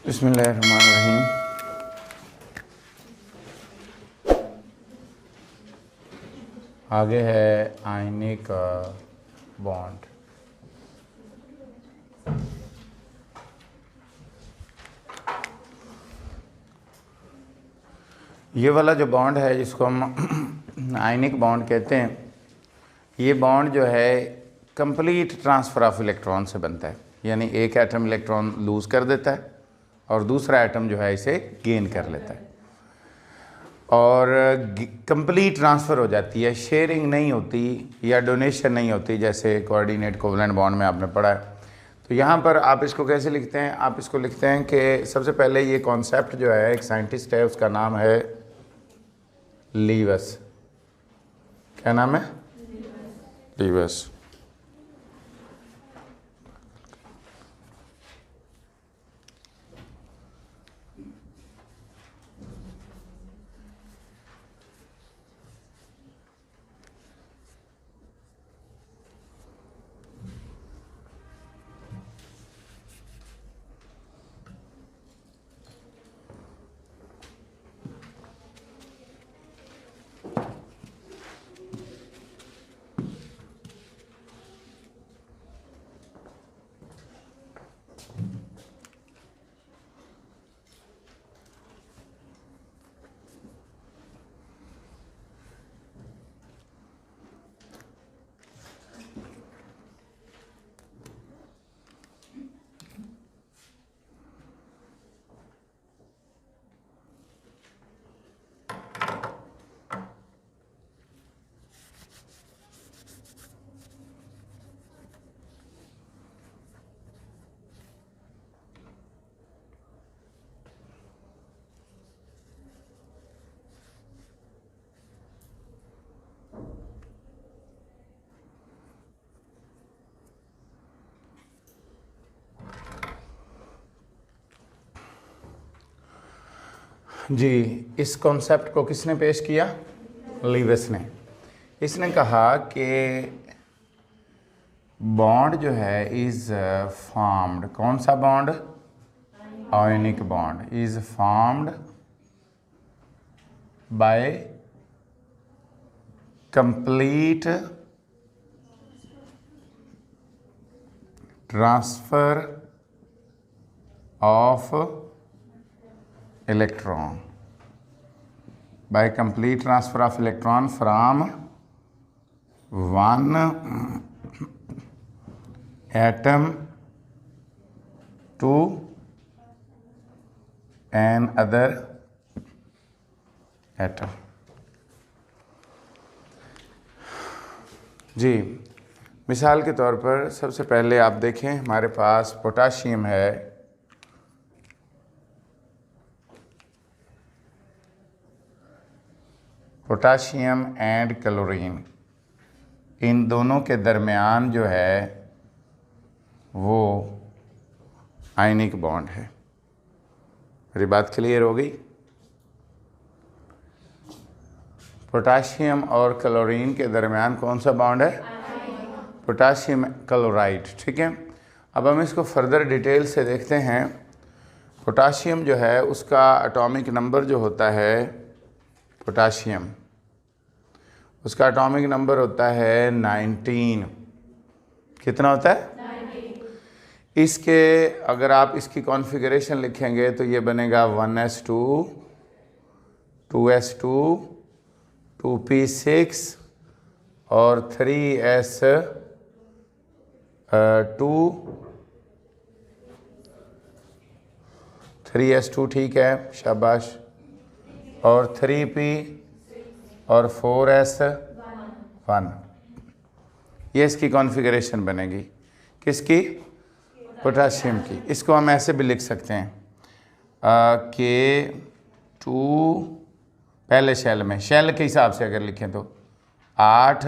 बिस्मिल्लाहिर्रहमानिर्रहीम। आगे है आयनिक बॉन्ड। ये वाला जो बॉन्ड है जिसको हम आयनिक बॉन्ड कहते हैं, ये बॉन्ड जो है कंप्लीट ट्रांसफ़र ऑफ इलेक्ट्रॉन से बनता है। यानी एक एटम इलेक्ट्रॉन लूज़ कर देता है और दूसरा एटम जो है इसे गेन कर लेता है और कंप्लीट ट्रांसफ़र हो जाती है। शेयरिंग नहीं होती या डोनेशन नहीं होती, जैसे कोऑर्डिनेट कोवलेंट बॉन्ड में आपने पढ़ा है। तो यहाँ पर आप इसको कैसे लिखते हैं? आप इसको लिखते हैं कि सबसे पहले ये कॉन्सेप्ट जो है, एक साइंटिस्ट है उसका नाम है लीवस। क्या नाम है? लीवस। जी, इस कॉन्सेप्ट को किसने पेश किया? लीवस ने। इसने कहा कि बॉन्ड जो है इज़ फॉर्म्ड, कौन सा bond? Ionic bond is formed by complete transfer of electron, by complete transfer of electron from one atom to another atom। जी, मिसाल के तौर पर सबसे पहले आप देखें, हमारे पास पोटाशियम है, पोटाशियम एंड क्लोरीन, इन दोनों के दरमियान जो है वो आयनिक बॉन्ड है। मेरी बात क्लियर हो गई? पोटाशियम और क्लोरीन के दरमियान कौन सा बॉन्ड है? Potassium chloride. ठीक है, अब हम इसको फर्दर डिटेल से देखते हैं। पोटाशियम जो है उसका एटॉमिक नंबर जो होता है, पोटाशियम, उसका एटॉमिक नंबर होता है 19। कितना होता है? 19। इसके अगर आप इसकी कॉन्फ़िगरेशन लिखेंगे तो ये बनेगा 1s2, 2s2, 2p6 और 3s2, 3s2 ठीक है, शाबाश, और 3p और 4s1। ये इसकी कॉन्फ़िगरेशन बनेगी। किसकी? पोटाशियम की। इसको हम ऐसे भी लिख सकते हैं कि 2 पहले शेल में, शेल के हिसाब से अगर लिखें तो 8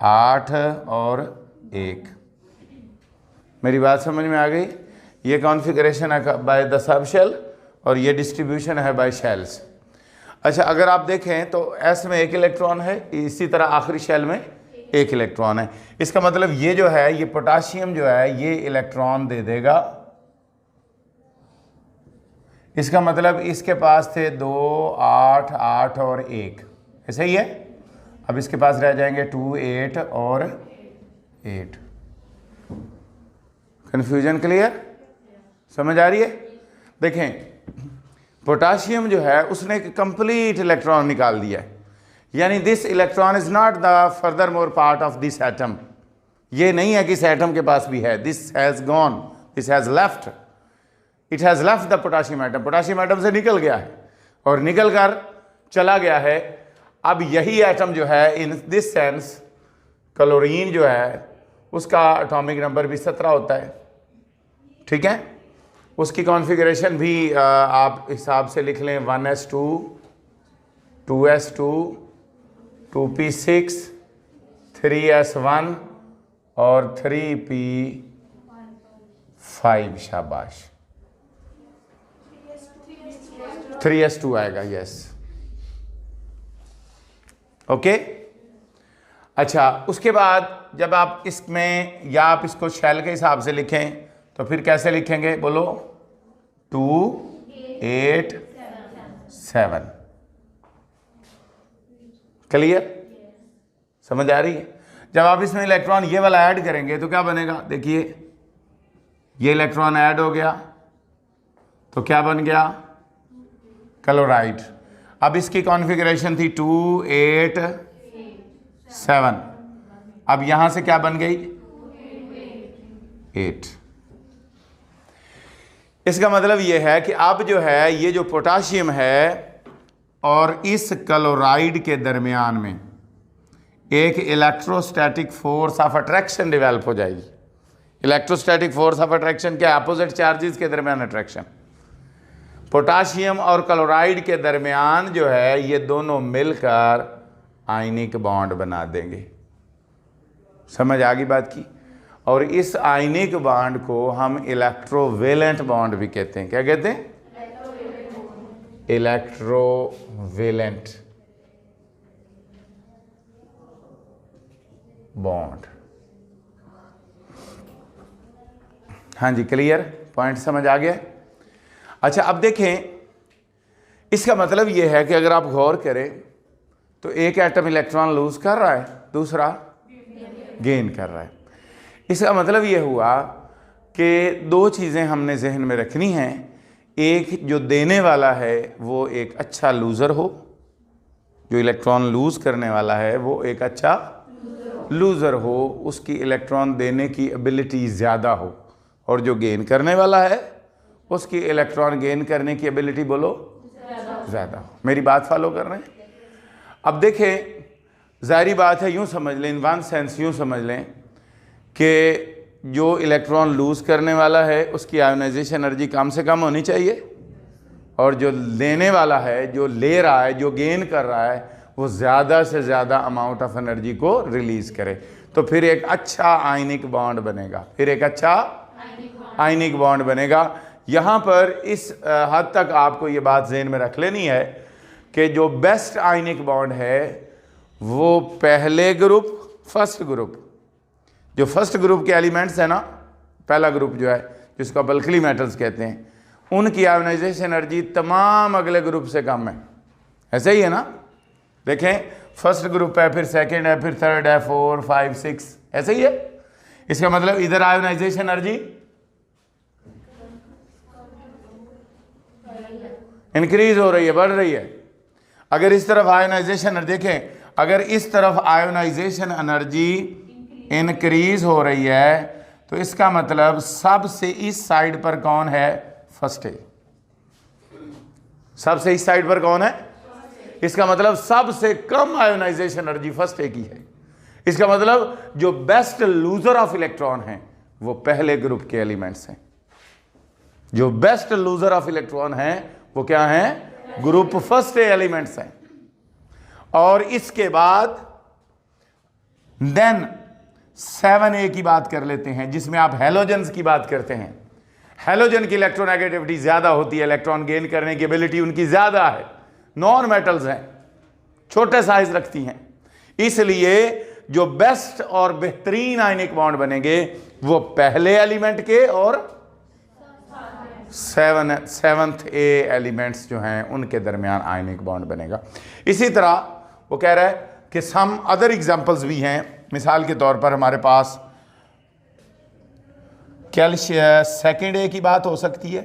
8 और 1। मेरी बात समझ में आ गई? ये कॉन्फ़िगरेशन है बाय द सब शेल और ये डिस्ट्रीब्यूशन है बाय शेल्स। अच्छा, अगर आप देखें तो एस में 1 इलेक्ट्रॉन है, इसी तरह आखिरी शेल में 1 इलेक्ट्रॉन है। इसका मतलब ये जो है, ये पोटाशियम जो है ये इलेक्ट्रॉन दे देगा इसका मतलब इसके पास थे 2, 8, 8 और 1, ऐसा ही है। अब इसके पास रह जाएंगे 2, 8 और 8। कन्फ्यूजन क्लियर, समझ आ रही है? देखें, पोटाशियम जो है उसने एक कंप्लीट इलेक्ट्रॉन निकाल दिया है, यानी this electron is not the further more part of this atom. ये नहीं है कि इस एटम के पास भी है, this has gone, this has left, it has left the potassium atom. Potassium atom से निकल गया है और निकल कर चला गया है। अब यही एटम जो है इन दिस सेंस, क्लोरीन जो है उसका एटॉमिक नंबर भी 17 होता है, ठीक है। उसकी कॉन्फ़िगरेशन भी आप हिसाब से लिख लें, 1s2, 2s2, 2p6, 3s1 और 3p5। शाबाश, 3s2 आएगा, यस, ओके। अच्छा, उसके बाद जब आप इसमें, या आप इसको शेल के हिसाब से लिखें तो फिर कैसे लिखेंगे बोलो? 2, 8, 7। क्लियर, समझ आ रही है? जब आप इसमें इलेक्ट्रॉन ये वाला ऐड करेंगे तो क्या बनेगा? देखिए, ये इलेक्ट्रॉन ऐड हो गया तो क्या बन गया? क्लोराइड। अब इसकी कॉन्फ़िगरेशन थी 2, 8, 7। अब यहां से क्या बन गई? 8। इसका मतलब ये है कि अब जो है ये जो पोटाशियम है और इस क्लोराइड के दरमियान में एक electrostatic force of attraction develop हो जाएगी। इलेक्ट्रोस्टैटिक फोर्स ऑफ अट्रैक्शन क्या है? अपोजिट चार्जेस के दरमियान अट्रैक्शन। पोटाशियम और क्लोराइड के दरमियान जो है ये दोनों मिलकर आयनिक बॉन्ड बना देंगे। समझ आ गई बात की? और इस आयनिक बॉन्ड को हम इलेक्ट्रोवेलेंट बॉन्ड भी कहते हैं। क्या कहते हैं? Electrovalent bond. हाँ जी, क्लियर, पॉइंट समझ आ गया? अच्छा, अब देखें, इसका मतलब यह है कि अगर आप गौर करें तो एक एटम इलेक्ट्रॉन लूज कर रहा है, दूसरा गेन कर रहा है। इसका मतलब यह हुआ कि दो चीज़ें हमने जहन में रखनी हैं। एक, जो देने वाला है वो एक अच्छा लूज़र हो, जो इलेक्ट्रॉन लूज़ करने वाला है वो एक अच्छा लूज़र हो, उसकी इलेक्ट्रॉन देने की एबिलिटी ज़्यादा हो, और जो गेन करने वाला है उसकी इलेक्ट्रॉन गेन करने की एबिलिटी बोलो ज़्यादा हो। मेरी बात फॉलो कर रहे हैं? अब देखें, ज़ाहिरी बात है, यूँ समझ लें, इन वन सेंस यूँ समझ लें कि जो इलेक्ट्रॉन लूज़ करने वाला है उसकी आयोनाइजेशन एनर्जी कम से कम होनी चाहिए, और जो लेने वाला है, जो ले रहा है, जो गेन कर रहा है, वो ज़्यादा से ज़्यादा अमाउंट ऑफ एनर्जी को रिलीज़ करे। तो फिर एक अच्छा आयनिक बॉन्ड बनेगा, फिर एक अच्छा आयनिक बॉन्ड बनेगा। यहाँ पर इस हद तक आपको ये बात ज़हन में रख लेनी है कि जो बेस्ट आयनिक बॉन्ड है वो पहले ग्रुप, फर्स्ट ग्रुप, जो फर्स्ट ग्रुप के एलिमेंट्स है ना, पहला ग्रुप जो है जिसको आप अल्कली मेटल्स कहते हैं, उनकी आयोनाइजेशन एनर्जी तमाम अगले ग्रुप से कम है। ऐसे ही है ना? देखें, फर्स्ट ग्रुप है, फिर सेकंड है, फिर थर्ड है, 4, 5, 6, ऐसे ही है। इसका मतलब इधर आयोनाइजेशन एनर्जी इंक्रीज हो रही है, बढ़ रही है। अगर इस तरफ आयोनाइजेशन, देखें, अगर इस तरफ आयोनाइजेशन एनर्जी इंक्रीज हो रही है तो इसका मतलब सबसे इस साइड पर कौन है? फर्स्ट है। सबसे इस साइड पर कौन है? इसका मतलब सबसे कम आयोनाइजेशन एनर्जी फर्स्ट ए की है। इसका मतलब जो बेस्ट लूजर ऑफ इलेक्ट्रॉन है वो पहले ग्रुप के एलिमेंट्स हैं। जो बेस्ट लूजर ऑफ इलेक्ट्रॉन है वो क्या है? ग्रुप फर्स्ट ए एलिमेंट्स हैं। और इसके बाद देन 7a की बात कर लेते हैं, जिसमें आप हैलोजन्स की बात करते हैं। हैलोजन की इलेक्ट्रोनेगेटिविटी ज़्यादा होती है, इलेक्ट्रॉन गेन करने की एबिलिटी उनकी ज़्यादा है। नॉन मेटल्स हैं, छोटे साइज रखती हैं, इसलिए जो बेस्ट और बेहतरीन आयनिक बॉन्ड बनेंगे वो पहले एलिमेंट के और सेवन्थ ए एलिमेंट्स जो हैं उनके दरमियान आयनिक बॉन्ड बनेगा। इसी तरह वो कह रहा है कि सम अदर एग्जांपल्स भी हैं। मिसाल के तौर पर हमारे पास कैल्शियम सेकेंड ए की बात हो सकती है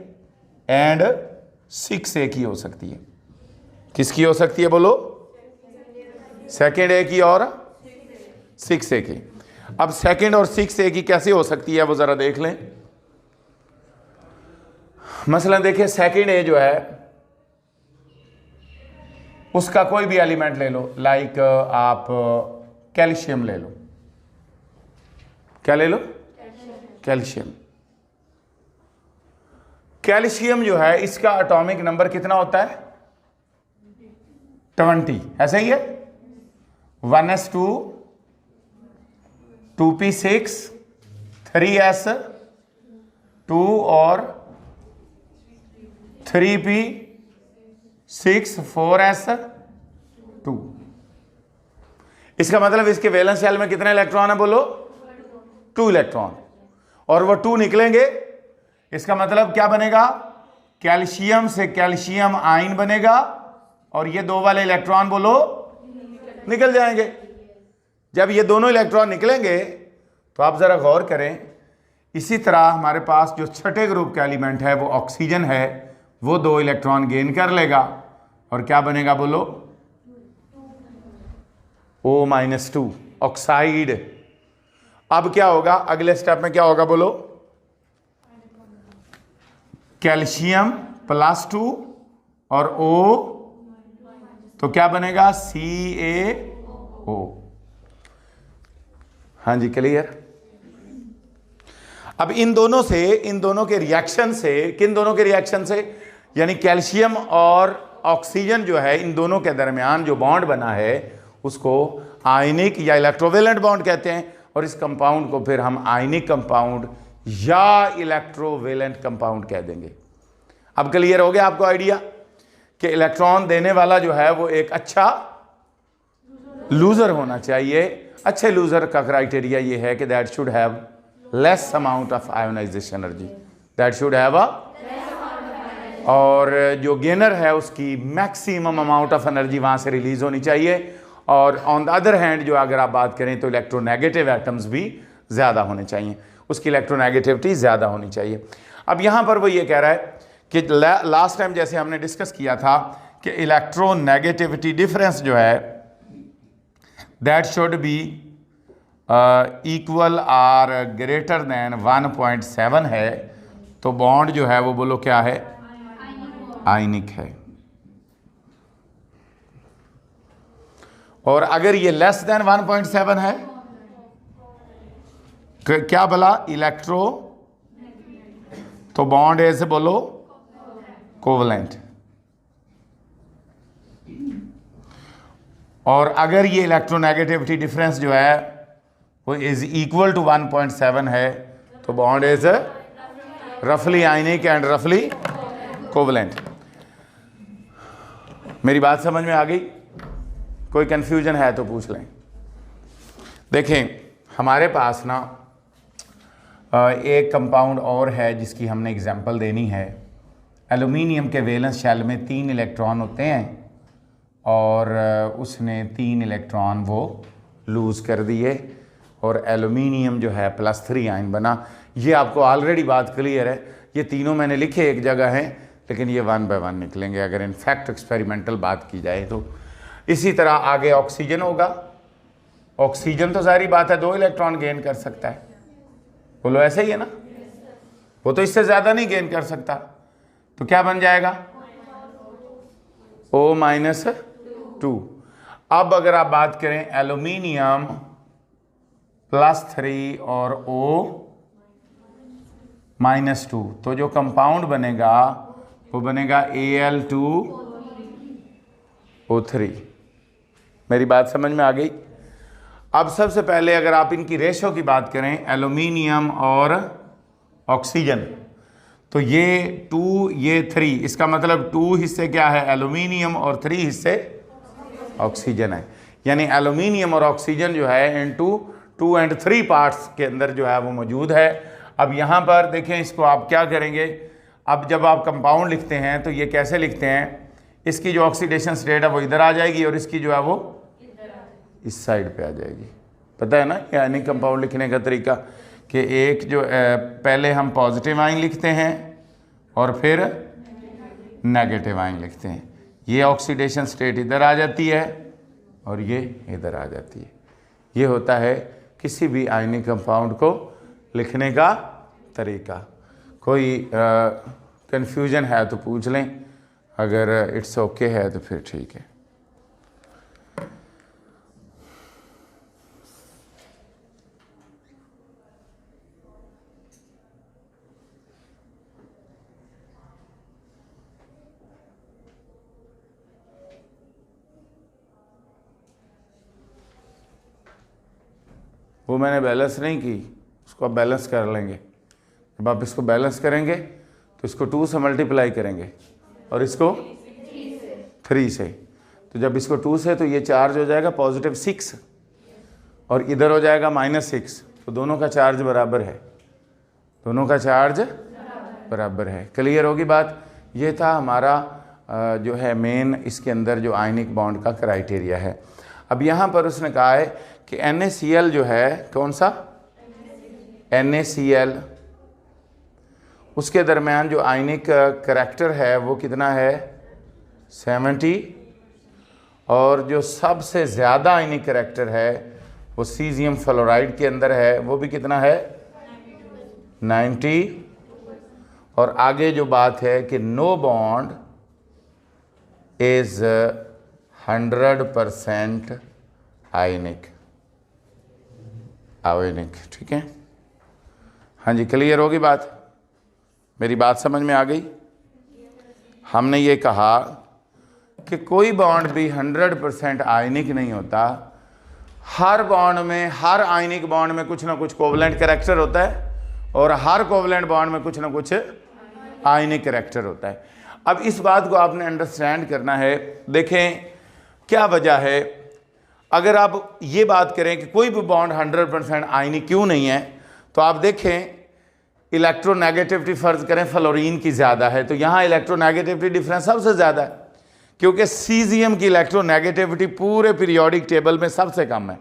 एंड 6A की हो सकती है। किसकी हो सकती है बोलो? सेकेंड ए की और 6A की। अब सेकेंड और 6A की कैसे हो सकती है वो ज़रा देख लें। मसलन देखिए, सेकेंड ए जो है उसका कोई भी एलिमेंट ले लो, लाइक आप कैल्शियम ले लो। क्या ले लो? कैल्शियम। कैल्शियम जो है इसका एटॉमिक नंबर कितना होता है? 20। ऐसा ही है, 1s2 2p6 3s2 और 3p6 4s2। इसका मतलब इसके वैलेंस शेल में कितने इलेक्ट्रॉन है बोलो? 2 इलेक्ट्रॉन। और वो 2 निकलेंगे, इसका मतलब क्या बनेगा? कैल्शियम से कैल्शियम आयन बनेगा और ये 2 वाले इलेक्ट्रॉन बोलो निकल जाएंगे। जब ये दोनों इलेक्ट्रॉन निकलेंगे तो आप जरा गौर करें, इसी तरह हमारे पास जो छठे ग्रुप का एलिमेंट है वो ऑक्सीजन है, वो 2 इलेक्ट्रॉन गेन कर लेगा और क्या बनेगा बोलो? O-2 oxide. अब क्या होगा अगले स्टेप में? क्या होगा बोलो? कैल्शियम +2 और O, तो क्या बनेगा? CaO। हाँ जी, क्लियर। अब इन दोनों के रिएक्शन से, किन दोनों के रिएक्शन से, यानी कैल्शियम और ऑक्सीजन जो है इन दोनों के दरमियान जो बॉन्ड बना है उसको आयनिक या इलेक्ट्रोवेलेंट बॉन्ड कहते हैं। और इस कंपाउंड को फिर हम आयनिक कंपाउंड या इलेक्ट्रोवेलेंट कंपाउंड कह देंगे। अब क्लियर हो गया आपको आइडिया कि इलेक्ट्रॉन देने वाला जो है वो एक अच्छा लूजर होना चाहिए। अच्छे लूजर का क्राइटेरिया ये है कि that should have less amount of ionization energy, that should have और जो गेनर है उसकी मैक्सिमम अमाउंट ऑफ एनर्जी वहाँ से रिलीज होनी चाहिए। और ऑन द अदर हैंड जो अगर आप बात करें तो इलेक्ट्रोनेगेटिव एटम्स भी ज़्यादा होने चाहिए, उसकी इलेक्ट्रोनेगेटिविटी ज़्यादा होनी चाहिए। अब यहाँ पर वो ये कह रहा है कि लास्ट टाइम जैसे हमने डिस्कस किया था कि इलेक्ट्रोनेगेटिविटी डिफरेंस जो है that should be equal or greater than 1.7 है, तो बॉन्ड जो है वो बोलो क्या है? आयनिक है। और अगर ये लेस देन 1.7 है क्या भला? इलेक्ट्रो, तो बॉन्ड ऐसे बोलो कोवलेंट। और अगर ये इलेक्ट्रोनेगेटिविटी डिफरेंस जो है वो इज इक्वल टू 1.7 है तो बॉन्ड इज रफली आयनिक एंड रफली कोवलेंट। मेरी बात समझ में आ गई? कोई कंफ्यूजन है तो पूछ लें। देखें, हमारे पास ना एक कंपाउंड और है जिसकी हमने एग्जांपल देनी है। एल्युमिनियम के वैलेंस शेल में 3 इलेक्ट्रॉन होते हैं और उसने 3 इलेक्ट्रॉन वो लूज़ कर दिए और एल्युमिनियम जो है +3 आयन बना। ये आपको ऑलरेडी बात क्लियर है, ये तीनों मैंने लिखे एक जगह हैं लेकिन ये 1 बाय 1 निकलेंगे अगर इनफैक्ट एक्सपेरिमेंटल बात की जाए तो। इसी तरह आगे ऑक्सीजन होगा। ऑक्सीजन तो सारी बात है 2 इलेक्ट्रॉन गेन कर सकता है, बोलो ऐसे ही है ना? वो तो इससे ज़्यादा नहीं गेन कर सकता, तो क्या बन जाएगा? O-2। अब अगर आप बात करें एल्युमिनियम +3 और O-2, तो जो कंपाउंड बनेगा वो बनेगा Al2O3। मेरी बात समझ में आ गई? अब सबसे पहले अगर आप इनकी रेशो की बात करें एल्युमिनियम और ऑक्सीजन, तो ये 2 ये 3, इसका मतलब 2 हिस्से क्या है? एल्युमिनियम और 3 हिस्से ऑक्सीजन है। यानी एल्युमिनियम और ऑक्सीजन जो है इनटू 2 and 3 पार्ट्स के अंदर जो है वो मौजूद है। अब यहाँ पर देखें, इसको आप क्या करेंगे? अब जब आप कंपाउंड लिखते हैं तो ये कैसे लिखते हैं, इसकी जो ऑक्सीडेशन स्टेट है वो इधर आ जाएगी और इसकी जो है वो इस साइड पे आ जाएगी। पता है ना ये आयनिक कंपाउंड लिखने का तरीका, कि एक जो पहले हम पॉजिटिव आयन लिखते हैं और फिर नेगेटिव आयन लिखते हैं। ये ऑक्सीडेशन स्टेट इधर आ जाती है और ये इधर आ जाती है। ये होता है किसी भी आयनिक कंपाउंड को लिखने का तरीका। कोई कन्फ्यूजन है तो पूछ लें, अगर इट्स ओके है तो फिर ठीक है। वो मैंने बैलेंस नहीं की, उसको आप बैलेंस कर लेंगे। जब आप इसको बैलेंस करेंगे तो इसको 2 से मल्टीप्लाई करेंगे और इसको 3 से। तो जब इसको 2 से, तो ये चार्ज हो जाएगा पॉजिटिव 6 और इधर हो जाएगा -6। तो दोनों का चार्ज बराबर है, दोनों का चार्ज बराबर है। क्लियर होगी बात। ये था हमारा जो है मेन इसके अंदर जो आयनिक बॉन्ड का क्राइटेरिया है। अब यहाँ पर उसने कहा है कि NaCl जो है, कौन सा NaCl, उसके दरमियान जो आयनिक करैक्टर है वो कितना है 70, और जो सबसे ज़्यादा आयनिक करैक्टर है वो सीजियम फ्लोराइड के अंदर है, वो भी कितना है 90। और आगे जो बात है कि नो बॉन्ड इज 100% आयनिक, ठीक है। हाँ जी, क्लियर होगी बात, मेरी बात समझ में आ गई। हमने ये कहा कि कोई बॉन्ड भी 100% आयनिक नहीं होता। हर बॉन्ड में, हर आयनिक बॉन्ड में कुछ ना कुछ कोवलेंट करैक्टर होता है और हर कोवलेंट बॉन्ड में कुछ ना कुछ आयनिक करैक्टर होता है। अब इस बात को आपने अंडरस्टैंड करना है। देखें क्या वजह है। अगर आप ये बात करें कि कोई भी बॉन्ड 100% आयनिक क्यों नहीं है, तो आप देखें इलेक्ट्रोनेगेटिविटी फ़र्ज़ करें फ्लोरीन की ज़्यादा है, तो यहाँ इलेक्ट्रोनेगेटिविटी डिफरेंस सबसे ज़्यादा है, क्योंकि सीजियम की इलेक्ट्रोनेगेटिविटी पूरे पीरियोडिक टेबल में सबसे कम है।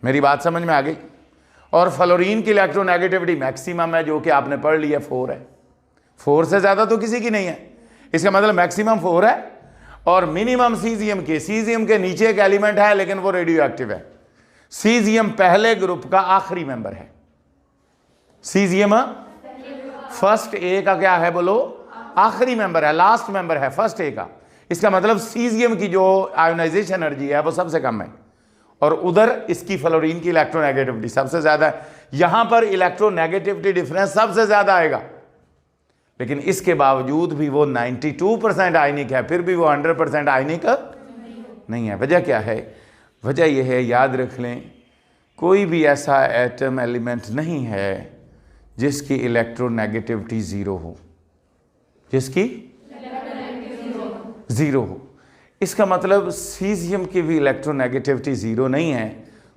मेरी बात समझ में आ गई। और फ्लोरीन की इलेक्ट्रोनेगेटिविटी मैक्सिमम है, जो कि आपने पढ़ लिया 4 है। 4 से ज़्यादा तो किसी की नहीं है, इसका मतलब मैक्सिमम 4 है। और मिनिमम सीजियम के नीचे एक एलिमेंट है लेकिन वो रेडियो एक्टिव है। सीजियम पहले ग्रुप का आखिरी मेंबर है। सीजियम फर्स्ट ए का क्या है बोलो, आखिरी मेंबर है, लास्ट मेंबर है फर्स्ट ए का। इसका मतलब सीजियम की जो आयोनाइजेशन एनर्जी है वो सबसे कम है, और उधर इसकी फ्लोरीन की इलेक्ट्रोनेगेटिविटी सबसे ज्यादा है। यहां पर इलेक्ट्रोनेगेटिविटी डिफरेंस सबसे ज्यादा आएगा, लेकिन इसके बावजूद भी वो 92% आयनिक है, फिर भी वो 100% आयनिक नहीं है। वजह क्या है? वजह यह है, याद रख लें, कोई भी ऐसा एटम एलिमेंट नहीं है जिसकी इलेक्ट्रोनेगेटिविटी ज़ीरो हो, जिसकी ज़ीरो हो। इसका मतलब सीजियम की भी इलेक्ट्रोनेगेटिविटी ज़ीरो नहीं है,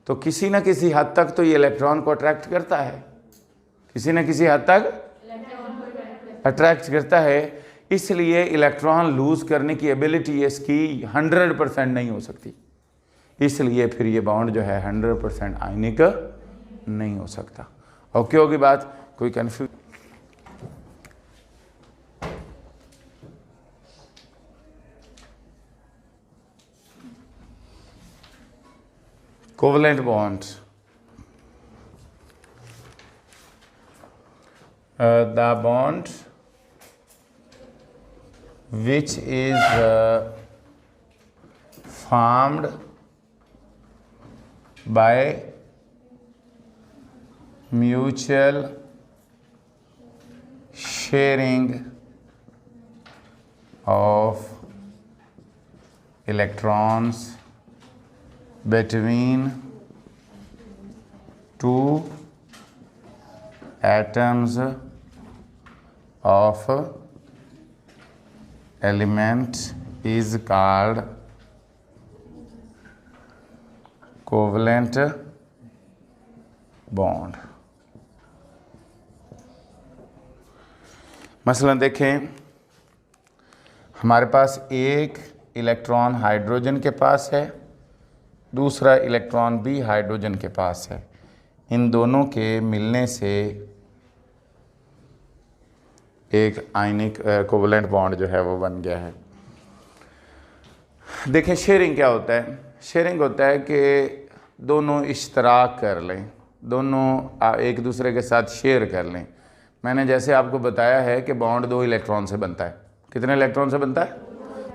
तो किसी न किसी हद तक तो ये इलेक्ट्रॉन को अट्रैक्ट करता है, किसी न किसी हद तक अट्रैक्ट करता है। इसलिए इलेक्ट्रॉन लूज़ करने की एबिलिटी इसकी 100% नहीं हो सकती, इसलिए फिर ये बॉन्ड जो है 100% आयनिक नहीं हो सकता। ओके होगी बात? कोई confuse? Covalent bonds, the bond which is formed by mutual sharing of electrons between two atoms of element is called covalent bond। मसलन देखें, हमारे पास एक इलेक्ट्रॉन हाइड्रोजन के पास है, दूसरा इलेक्ट्रॉन भी हाइड्रोजन के पास है। इन दोनों के मिलने से एक आयनिक कोवलेंट बॉन्ड जो है वो बन गया है। देखें शेयरिंग क्या होता है। शेयरिंग होता है कि दोनों इश्तराक कर लें, दोनों एक दूसरे के साथ शेयर कर लें। मैंने जैसे आपको बताया है कि बॉन्ड 2 इलेक्ट्रॉन से बनता है। कितने इलेक्ट्रॉन से बनता है?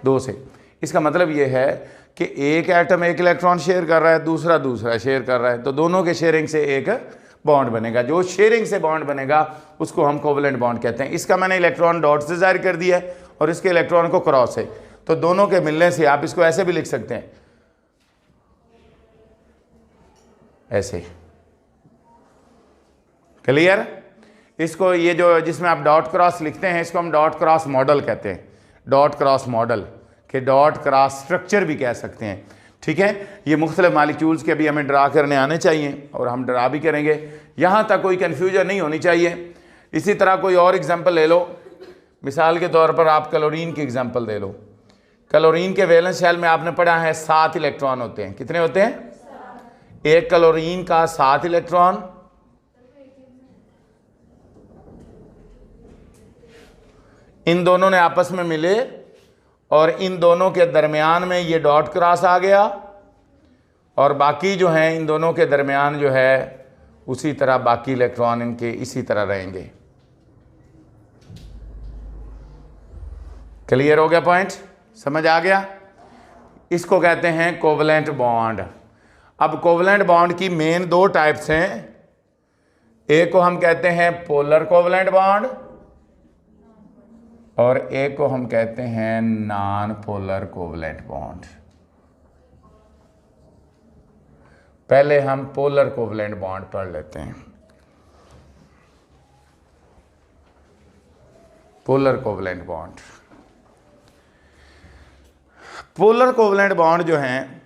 2 से। इसका मतलब ये है कि एक एटम एक इलेक्ट्रॉन शेयर कर रहा है, दूसरा शेयर कर रहा है, तो दोनों के शेयरिंग से एक बॉन्ड बनेगा। जो शेयरिंग से बॉन्ड बनेगा उसको हम कोवलेंट बॉन्ड कहते हैं। इसका मैंने इलेक्ट्रॉन डॉट से जाहिर कर दिया है और इसके इलेक्ट्रॉन को क्रॉस है, तो दोनों के मिलने से आप इसको ऐसे भी लिख सकते हैं, ऐसे। क्लियर? इसको ये जो जिसमें आप डॉट क्रॉस लिखते हैं इसको हम डॉट क्रॉस मॉडल कहते हैं। डॉट क्रॉस मॉडल के डॉट क्रॉस स्ट्रक्चर भी कह सकते हैं। ठीक है, ये मुख्तलिफ मालिक्यूल्स के भी हमें ड्रा करने आने चाहिए और हम ड्रा भी करेंगे। यहाँ तक कोई कन्फ्यूजन नहीं होनी चाहिए। इसी तरह कोई और एग्जाम्पल ले लो। मिसाल के तौर पर आप क्लोरीन की एग्जाम्पल ले लो। क्लोरीन के वैलेंस शेल में आपने पढ़ा है 7 इलेक्ट्रॉन होते हैं। कितने होते हैं? एक क्लोरीन का 7 इलेक्ट्रॉन। इन दोनों ने आपस में मिले और इन दोनों के दरमियान में ये डॉट क्रॉस आ गया और बाकी जो हैं इन दोनों के दरमियान जो है उसी तरह बाकी इलेक्ट्रॉन इनके इसी तरह रहेंगे। क्लियर हो गया? पॉइंट समझ आ गया? इसको कहते हैं कोवलेंट बॉन्ड। अब कोवलेंट बॉन्ड की मेन 2 टाइप्स हैं। एक को हम कहते हैं पोलर कोवलेंट बॉन्ड और एक को हम कहते हैं नॉन पोलर कोवलेंट बॉन्ड। पहले हम पोलर कोवलेंट बॉन्ड पढ़ लेते हैं। Polar covalent bond, polar covalent bond जो हैं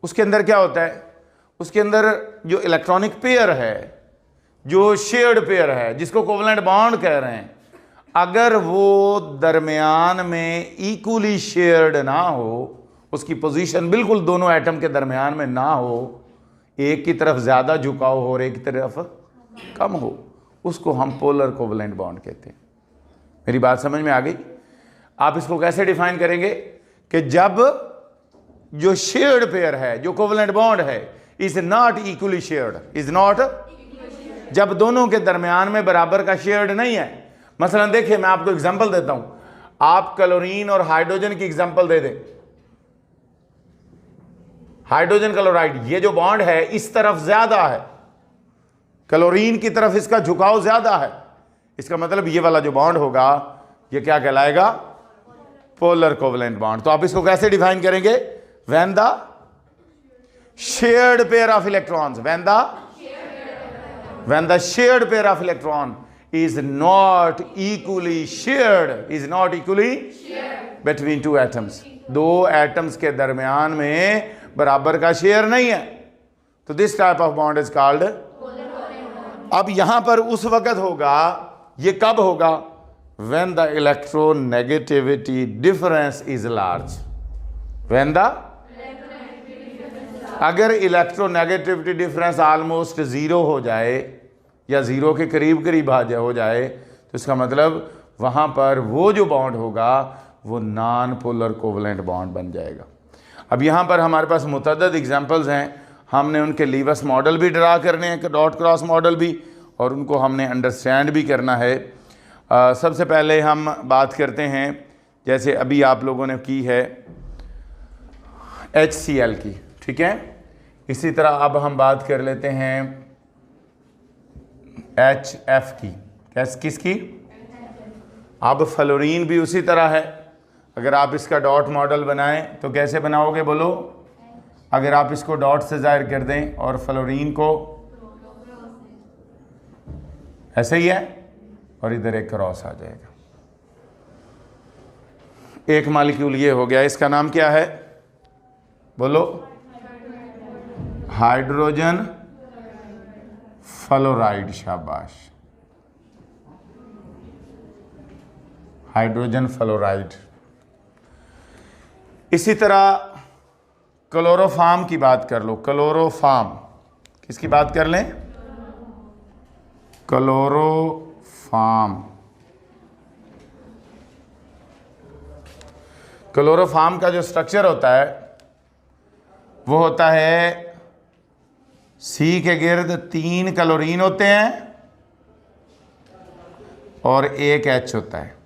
उसके अंदर क्या होता है? उसके अंदर जो इलेक्ट्रॉनिक पेयर है, जो शेयर्ड पेयर है, जिसको कोवलेंट बॉन्ड कह रहे हैं, अगर वो दरमियान में इक्वली शेयर्ड ना हो, उसकी पोजीशन बिल्कुल दोनों एटम के दरमियान में ना हो, एक की तरफ ज़्यादा झुकाव हो और एक की तरफ कम हो, उसको हम पोलर कोवलेंट बॉन्ड कहते हैं। मेरी बात समझ में आ गई? आप इसको कैसे डिफाइन करेंगे कि जब जो शेयर्ड पेयर है, जो कोवलेंट बॉन्ड है, is not equally shared, is not, जब दोनों के दरमियान में बराबर का शेयर्ड नहीं है। मसलन देखिए, मैं आपको एग्जांपल देता हूं। आप क्लोरीन और हाइड्रोजन की एग्जांपल दे दें। हाइड्रोजन क्लोराइड, ये जो बॉन्ड है इस तरफ ज्यादा है, क्लोरीन की तरफ इसका झुकाव ज्यादा है। इसका मतलब ये वाला जो बॉन्ड होगा ये क्या कहलाएगा? Polar covalent bond. तो आप इसको कैसे डिफाइन करेंगे? When the shared pair of electrons, when the shared pair of electron is not equally shared, between two atoms, 2 atoms के दरमियान में बराबर का शेयर नहीं है, तो this type of bond is called. अब यहां पर उस वक्त होगा, ये कब होगा? when the electronegativity difference is large, when the, अगर इलेक्ट्रोनेगेटिविटी डिफरेंस ऑलमोस्ट 0 हो जाए या 0 के करीब करीब हो जाए, तो इसका मतलब वहाँ पर वो जो बॉन्ड होगा वो नॉन पोलर कोवलेंट बॉन्ड बन जाएगा। अब यहाँ पर हमारे पास मुतअद्दिद एग्जांपल्स हैं। हमने उनके लीवस मॉडल भी ड्रा करने हैं, डॉट क्रॉस मॉडल भी, और उनको हमने अंडरस्टैंड भी करना है। सबसे पहले हम बात करते हैं, जैसे अभी आप लोगों ने की है HCl की, ठीक है। इसी तरह अब हम बात कर लेते हैं HF की। किसकी? अब फ्लोरीन भी उसी तरह है। अगर आप इसका डॉट मॉडल बनाएं तो कैसे बनाओगे बोलो? अगर आप इसको डॉट से जाहिर कर दें और फ्लोरीन को ऐसे ही है और इधर एक क्रॉस आ जाएगा। एक मॉलिक्यूल ये हो गया, इसका नाम क्या है बोलो? Hydrogen fluoride. शाबाश। Hydrogen fluoride. इसी तरह क्लोरोफॉर्म की बात कर लो, क्लोरोफॉर्म, किसकी बात कर लें? क्लोरोफॉर्म। क्लोरोफॉर्म का जो स्ट्रक्चर होता है वो होता है सी के गिर्द 3 क्लोरीन होते हैं और 1 H होता है।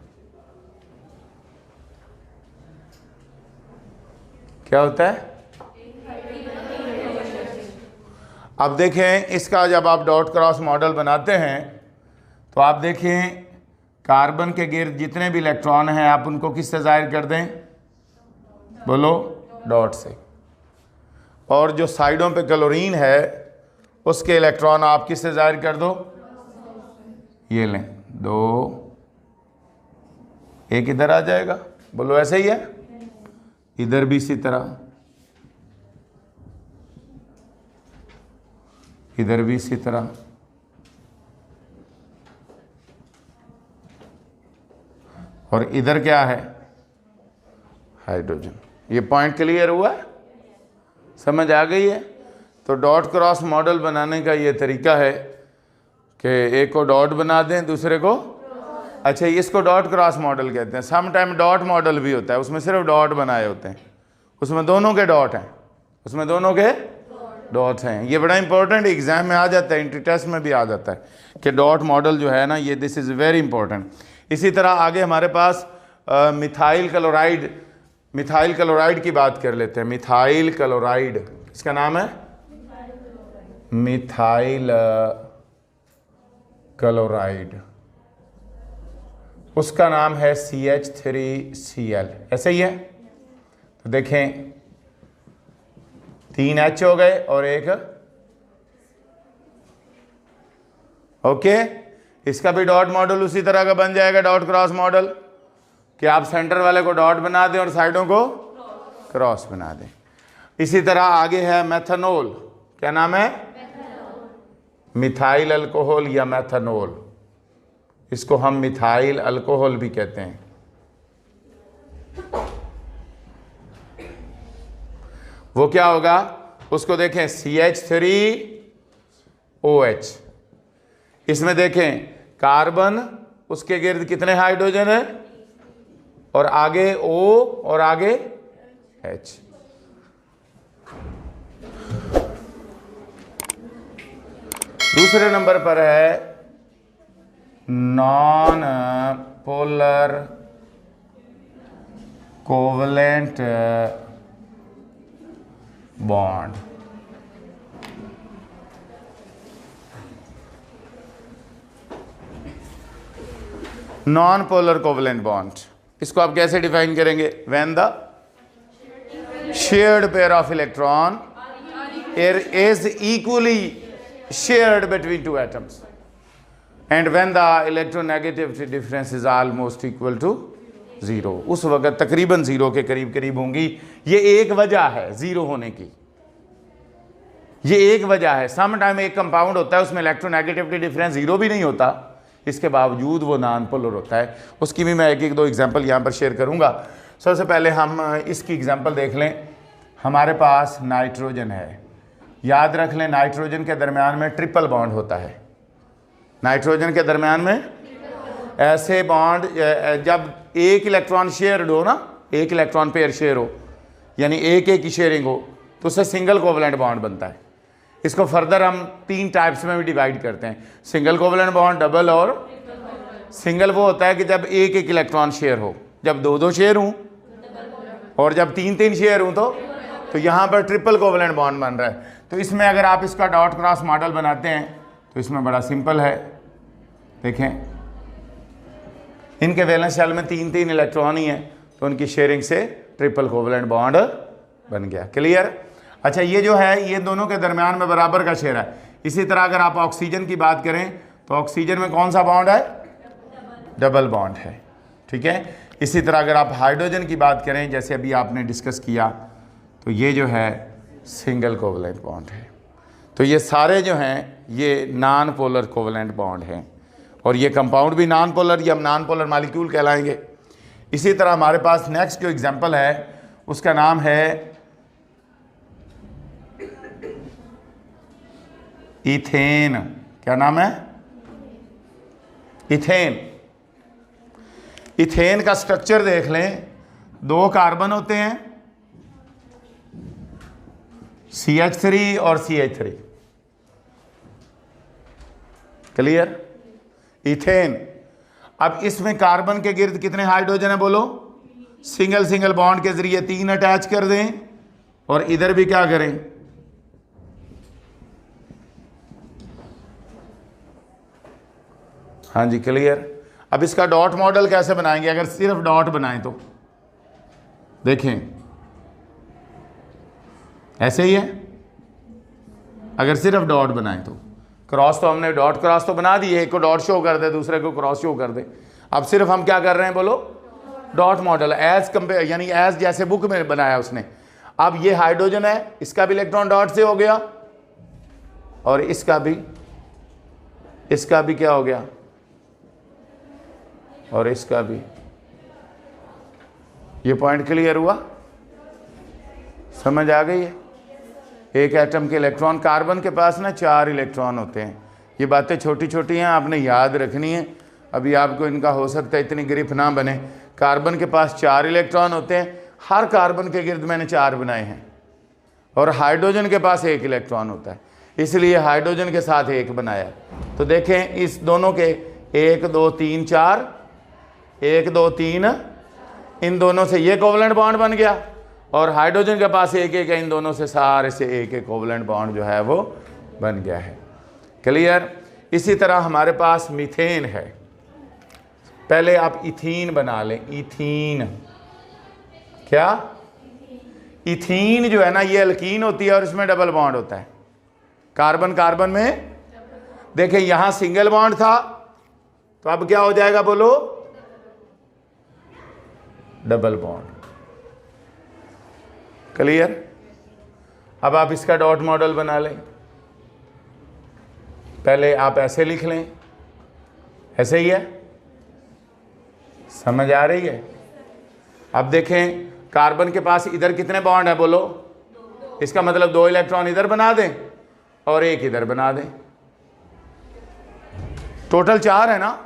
क्या होता है? अब देखें इसका जब आप डॉट क्रॉस मॉडल बनाते हैं तो आप देखें कार्बन के गिर्द जितने भी इलेक्ट्रॉन हैं आप उनको किससे जाहिर कर दें? बोलो, डॉट से। और जो साइडों पे क्लोरीन है उसके इलेक्ट्रॉन आप किससे जाहिर कर दो? ये लें 2, एक इधर आ जाएगा। बोलो, ऐसे ही है? इधर भी इसी तरह, इधर भी इसी तरह। और इधर क्या है? हाइड्रोजन। ये पॉइंट क्लियर हुआ है? समझ आ गई है? तो डॉट क्रॉस मॉडल बनाने का ये तरीका है कि एक को डॉट बना दें, दूसरे को, अच्छा इसको डॉट क्रॉस मॉडल कहते हैं। सम टाइम डॉट मॉडल भी होता है, उसमें सिर्फ डॉट बनाए होते हैं, उसमें दोनों के डॉट हैं, उसमें दोनों के डॉट हैं। ये बड़ा इंपॉर्टेंट एग्जाम में आ जाता है, इंट्री टेस्ट में भी आ जाता है कि डॉट मॉडल जो है ना, ये दिस इज़ वेरी इंपॉर्टेंट। इसी तरह आगे हमारे पास मिथाइल क्लोराइड, मिथाइल क्लोराइड की बात कर लेते हैं। मिथाइल क्लोराइड, इसका नाम है मिथाइल क्लोराइड, उसका नाम है CH3Cl। ऐसे ही है? तो देखें 3 H हो गए और 1, ओके। इसका भी डॉट मॉडल उसी तरह का बन जाएगा, डॉट क्रॉस मॉडल, कि आप सेंटर वाले को डॉट बना दें और साइडों को क्रॉस बना दें। इसी तरह आगे है मेथनॉल। क्या नाम है? मिथाइल अल्कोहल या मेथनॉल, इसको हम मिथाइल अल्कोहल भी कहते हैं। वो क्या होगा? उसको देखें CH3OH। इसमें देखें कार्बन, उसके गिर्द कितने हाइड्रोजन है, और आगे O और आगे H। दूसरे नंबर पर है non polar covalent bond. Non polar covalent bond, इसको आप कैसे डिफाइन करेंगे? When the shared pair of electron is equally shared between 2 atoms and when the electronegativity difference is almost equal to 0, उस वक्त तकरीबन 0 के करीब करीब होंगी। ये एक वजह है 0 होने की, ये एक वजह है। सम टाइम एक कंपाउंड होता है उसमें इलेक्ट्रोनेगेटिविटी डिफरेंस 0 भी नहीं होता, इसके बावजूद वो नॉन पोलर होता है। उसकी भी मैं एक दो एग्जांपल यहाँ पर शेयर करूँगा। सबसे पहले हम इसकी एग्जांपल देख लें। हमारे पास नाइट्रोजन है, याद रख लें नाइट्रोजन के दरमियान में ट्रिपल बॉन्ड होता है। नाइट्रोजन के दरमियान में ऐसे बॉन्ड, जब एक इलेक्ट्रॉन शेयर्ड हो ना, एक इलेक्ट्रॉन पेयर शेयर हो, यानी एक एक की शेयरिंग हो, तो उससे सिंगल कोवलेंट बॉन्ड बनता है। इसको फर्दर हम 3 टाइप्स में भी डिवाइड करते हैं, सिंगल कोवलेंट बॉन्ड, डबल और सिंगल। वो होता है कि जब एक एक इलेक्ट्रॉन शेयर हो, जब 2 शेयर हों, और जब 3 शेयर हों तो यहाँ पर ट्रिपल कोवलेंट बॉन्ड बन रहा है। तो इसमें अगर आप इसका डॉट क्रॉस मॉडल बनाते हैं तो इसमें बड़ा सिंपल है। देखें इनके वैलेंस शेल में 3 इलेक्ट्रॉन ही हैं, तो उनकी शेयरिंग से ट्रिपल कोवलेंट बॉन्ड बन गया। क्लियर? अच्छा, ये जो है ये दोनों के दरमियान में बराबर का शेयर है। इसी तरह अगर आप ऑक्सीजन की बात करें तो ऑक्सीजन में कौन सा बॉन्ड है? डबल बॉन्ड है। ठीक है। इसी तरह अगर आप हाइड्रोजन की बात करें, जैसे अभी आपने डिस्कस किया, तो ये जो है सिंगल कोवलेंट बॉन्ड है। तो ये सारे जो हैं ये नॉन पोलर कोवलेंट बॉन्ड हैं, और ये कंपाउंड भी नॉन पोलर, ये हम नॉन पोलर मॉलिक्यूल कहलाएंगे। इसी तरह हमारे पास नेक्स्ट जो एग्जांपल है उसका नाम है इथेन। क्या नाम है? इथेन। इथेन का स्ट्रक्चर देख लें, 2 कार्बन होते हैं, CH3 और CH3। क्लियर? इथेन। अब इसमें कार्बन के गिर्द कितने हाइड्रोजन है बोलो? सिंगल सिंगल बॉन्ड के जरिए 3 अटैच कर दें और इधर भी क्या करें? हाँ जी, क्लियर। अब इसका डॉट मॉडल कैसे बनाएंगे? अगर सिर्फ डॉट बनाएं तो देखें ऐसे ही है। अगर सिर्फ डॉट बनाएं तो क्रॉस तो हमने डॉट क्रॉस तो बना दिए, एक को डॉट शो कर दे, दूसरे को क्रॉस शो कर दे। अब सिर्फ हम क्या कर रहे हैं बोलो? डॉट मॉडल एज कंपेयर, यानी एज जैसे बुक में बनाया उसने। अब ये हाइड्रोजन है, इसका भी इलेक्ट्रॉन डॉट से हो गया और इसका भी क्या हो गया? और इसका भी। ये पॉइंट क्लियर हुआ? समझ आ गई है? एक एटम के इलेक्ट्रॉन, कार्बन के पास ना 4 इलेक्ट्रॉन होते हैं। ये बातें छोटी छोटी हैं, आपने याद रखनी है। अभी आपको इनका हो सकता है इतनी ग्रिप ना बने। कार्बन के पास 4 इलेक्ट्रॉन होते हैं, हर कार्बन के गिर्द मैंने 4 बनाए हैं। और हाइड्रोजन के पास 1 इलेक्ट्रॉन होता है, इसलिए हाइड्रोजन के साथ 1 बनाया। तो देखें इस दोनों के 1 2 3 4, 1 2 3, इन दोनों से ये कोवलेंट बॉन्ड बन गया और हाइड्रोजन के पास 1 1 है, इन दोनों से सारे से 1 1 कोवलेंट बॉन्ड जो है वो बन गया है। क्लियर? इसी तरह हमारे पास मीथेन है। पहले आप इथीन बना लें। इथीन। क्या? इथीन जो है ना, ये अल्कीन होती है और इसमें डबल बॉन्ड होता है। कार्बन कार्बन में देखें यहां सिंगल बॉन्ड था, तो अब क्या हो जाएगा बोलो? Double bond. क्लियर? अब आप इसका डॉट मॉडल बना लें। पहले आप ऐसे लिख लें, ऐसे ही है। समझ आ रही है? अब देखें कार्बन के पास इधर कितने बॉन्ड है बोलो? इसका मतलब 2 इलेक्ट्रॉन इधर बना दें और 1 इधर बना दें। टोटल 4 है ना।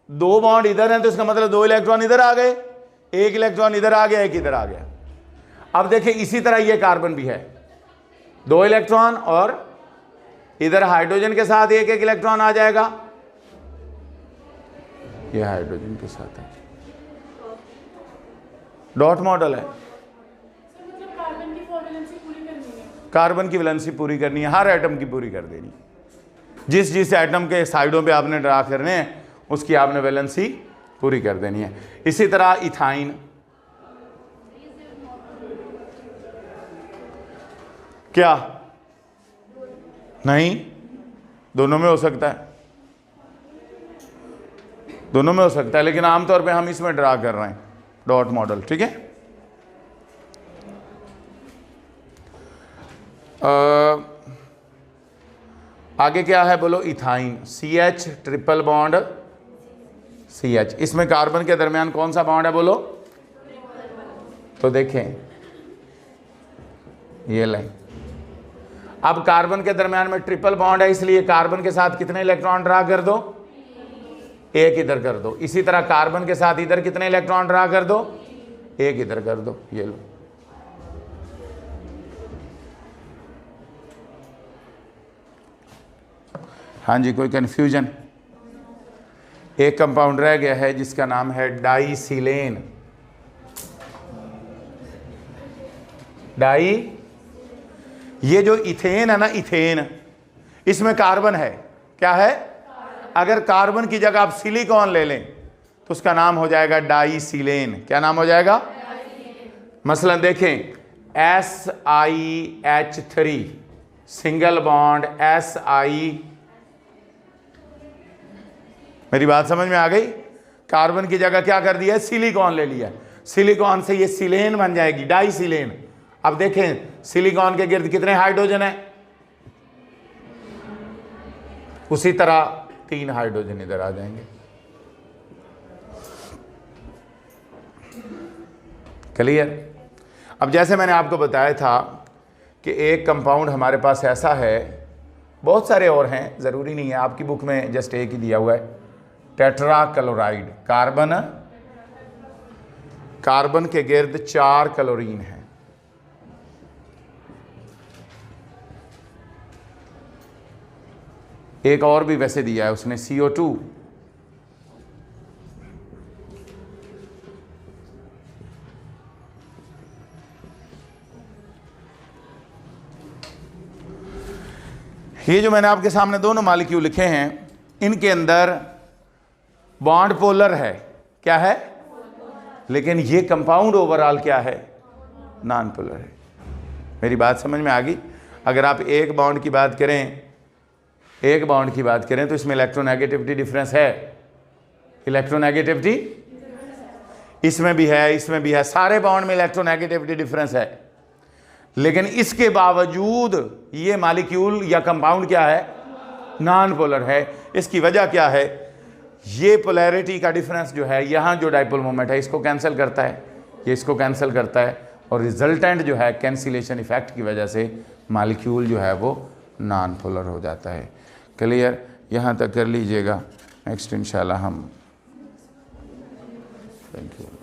2 बॉन्ड इधर हैं तो इसका मतलब 2 इलेक्ट्रॉन इधर आ गए, 1 इलेक्ट्रॉन इधर आ गया, 1 इधर आ गया। अब देखें इसी तरह ये कार्बन भी है, 2 इलेक्ट्रॉन और इधर हाइड्रोजन के साथ 1 1 इलेक्ट्रॉन आ जाएगा। ये हाइड्रोजन के साथ है। डॉट मॉडल है। कार्बन की वैलेंसी पूरी करनी है, हर एटम की पूरी कर देनी। जिस जिस एटम के साइडों पे आपने ड्रा करने हैं उसकी आपने वैलेंसी पूरी कर देनी है। इसी तरह इथाइन। क्या? नहीं, दोनों में हो सकता है, दोनों में हो सकता है, लेकिन आमतौर पे हम इसमें ड्रा कर रहे हैं डॉट मॉडल। ठीक है? आगे क्या है बोलो? Ethyne. CH triple bond CH। इसमें कार्बन के दरमियान कौन सा बॉन्ड है बोलो? तो देखें ये लाइन। अब कार्बन के दरमियान में ट्रिपल बॉन्ड है, इसलिए कार्बन के साथ कितने इलेक्ट्रॉन ड्रा कर दो? 1 इधर कर दो। इसी तरह कार्बन के साथ इधर कितने इलेक्ट्रॉन ड्रा कर दो? 1 इधर कर दो। ये लो। हाँ जी, कोई कंफ्यूजन? एक कंपाउंड रह गया है जिसका नाम है डाइसिलेन। ये जो इथेन है ना, इथेन, इसमें कार्बन है। क्या है? अगर कार्बन की जगह आप सिलिकॉन ले लें तो उसका नाम हो जाएगा डाइसिलेन। क्या नाम हो जाएगा? मसलन देखें SiH3 सिंगल बॉन्ड Si। मेरी बात समझ में आ गई? कार्बन की जगह क्या कर दिया? सिलिकॉन ले लिया। सिलिकॉन से ये सिलेन बन जाएगी, डाइसिलेन। अब देखें सिलिकॉन के गिर्द कितने हाइड्रोजन है? उसी तरह 3 हाइड्रोजन इधर आ जाएंगे। क्लियर। अब जैसे मैंने आपको बताया था कि एक कंपाउंड हमारे पास ऐसा है, बहुत सारे और हैं, ज़रूरी नहीं है, आपकी बुक में जस्ट एक ही दिया हुआ है, टेट्रा क्लोराइड। कार्बन के गिर्द 4 क्लोरीन है। एक और भी वैसे दिया है उसने, CO2। ये जो मैंने आपके सामने दोनों मॉलिक्यूल लिखे हैं, इनके अंदर बॉन्ड पोलर है। क्या है? लेकिन ये कंपाउंड ओवरऑल क्या है? नॉन पोलर है। मेरी बात समझ में आ गई? अगर आप एक बॉन्ड की बात करें तो इसमें इलेक्ट्रोनेगेटिविटी डिफरेंस है। इलेक्ट्रोनेगेटिविटी इसमें भी है, सारे बॉन्ड में इलेक्ट्रोनेगेटिविटी डिफरेंस है। लेकिन इसके बावजूद ये मॉलिक्यूल या कंपाउंड क्या है? नॉन पोलर है। इसकी वजह क्या है? ये पोलैरिटी का डिफरेंस जो है, यहाँ जो डाइपोल मोमेंट है इसको कैंसिल करता है, ये इसको कैंसिल करता है, और रिजल्टेंट जो है कैंसिलेशन इफेक्ट की वजह से मॉलिक्यूल जो है वो नॉन पोलर हो जाता है। क्लियर? यहाँ तक कर लीजिएगा। नेक्स्ट इंशाल्लाह हम, थैंक यू।